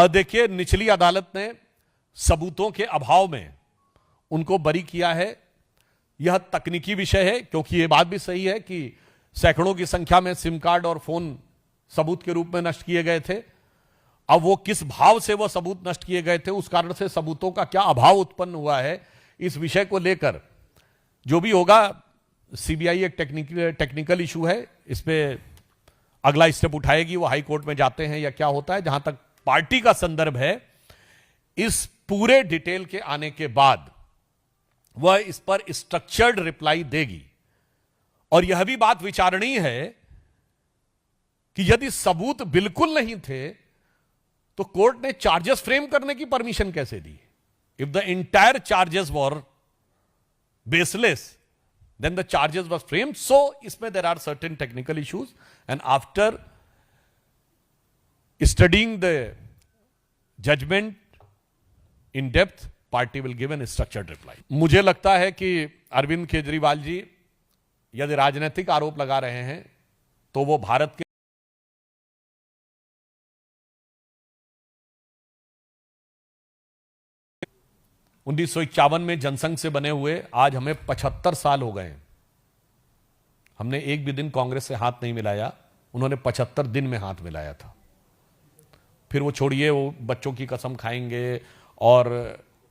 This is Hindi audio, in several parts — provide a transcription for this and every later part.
देखिए, निचली अदालत ने सबूतों के अभाव में उनको बरी किया है। यह तकनीकी विषय है, क्योंकि यह बात भी सही है कि सैकड़ों की संख्या में सिम कार्ड और फोन सबूत के रूप में नष्ट किए गए थे। अब वो किस भाव से वो सबूत नष्ट किए गए थे, उस कारण से सबूतों का क्या अभाव उत्पन्न हुआ है, इस विषय को लेकर जो भी होगा, सीबीआई एक टेक्निकल इशू है, इस पे अगला स्टेप उठाएगी। वो हाई कोर्ट में जाते हैं या क्या होता है। जहां तक पार्टी का संदर्भ है, इस पूरे डिटेल के आने के बाद वह इस पर स्ट्रक्चर्ड रिप्लाई देगी। और यह भी बात विचारणीय है कि यदि सबूत बिल्कुल नहीं थे तो कोर्ट ने चार्जेस फ्रेम करने की परमिशन कैसे दी? If the entire charges were baseless, then the charges were framed. So इसमें there are certain technical issues, and after studying the judgment in depth, party will give a structured reply. मुझे लगता है कि अरविंद केजरीवाल जी यदि राजनीतिक आरोप लगा रहे हैं तो वो भारत के 1951 में जनसंघ से बने हुए आज हमें 75 साल हो गए हैं। हमने एक भी दिन कांग्रेस से हाथ नहीं मिलाया, उन्होंने 75 दिन में हाथ मिलाया था। फिर वो छोड़िए, वो बच्चों की कसम खाएंगे और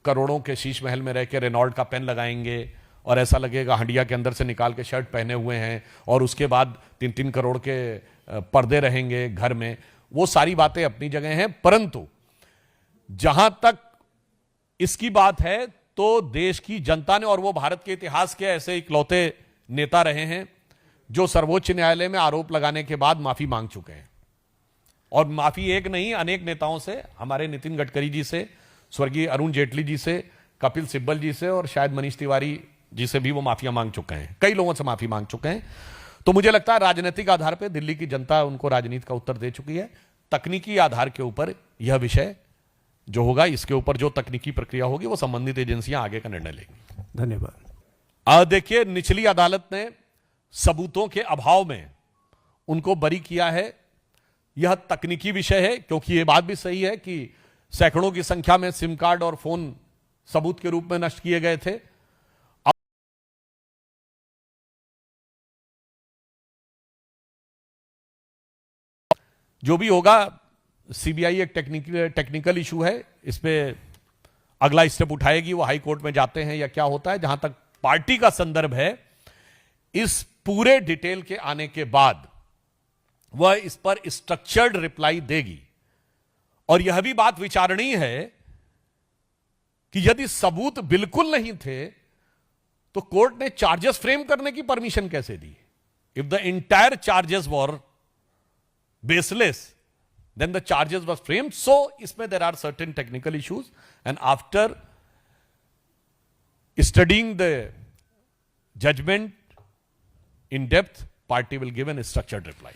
करोड़ों के शीश महल में रह के रेनॉल्ट का पेन लगाएंगे और ऐसा लगेगा हंडिया के अंदर से निकाल के शर्ट पहने हुए हैं, और उसके बाद 3-3 करोड़ के पर्दे रहेंगे घर में। वो सारी बातें अपनी जगह हैं, परंतु जहां तक इसकी बात है तो देश की जनता ने, और वो भारत के इतिहास के ऐसे इकलौते नेता रहे हैं जो सर्वोच्च न्यायालय में आरोप लगाने के बाद माफी मांग चुके हैं। और माफी एक नहीं, अनेक नेताओं से, हमारे नितिन गडकरी जी से, स्वर्गीय अरुण जेटली जी से, कपिल सिब्बल जी से और शायद मनीष तिवारी जी से भी वो माफिया मांग चुके हैं। कई लोगों से माफी मांग चुके हैं। तो मुझे लगता है राजनीतिक आधार पर दिल्ली की जनता उनको राजनीति का उत्तर दे चुकी है। तकनीकी आधार के ऊपर यह विषय जो होगा, इसके ऊपर जो तकनीकी प्रक्रिया होगी वो संबंधित एजेंसियां आगे का निर्णय लेंगी। धन्यवाद। देखिए, निचली अदालत ने सबूतों के अभाव में उनको बरी किया है। यह तकनीकी विषय है, क्योंकि यह बात भी सही है कि सैकड़ों की संख्या में सिम कार्ड और फोन सबूत के रूप में नष्ट किए गए थे। जो भी होगा, सीबीआई एक टेक्निकल इशू है, इस पे अगला स्टेप उठाएगी। वो हाई कोर्ट में जाते हैं या क्या होता है। जहां तक पार्टी का संदर्भ है, इस पूरे डिटेल के आने के बाद वह इस पर स्ट्रक्चर्ड रिप्लाई देगी। और यह भी बात विचारणीय है कि यदि सबूत बिल्कुल नहीं थे तो कोर्ट ने चार्जेस फ्रेम करने की परमिशन कैसे दी? If the entire charges were baseless, then the charges were framed. So इसमें there are certain technical issues, and after studying the judgment in depth, party will give a structured reply.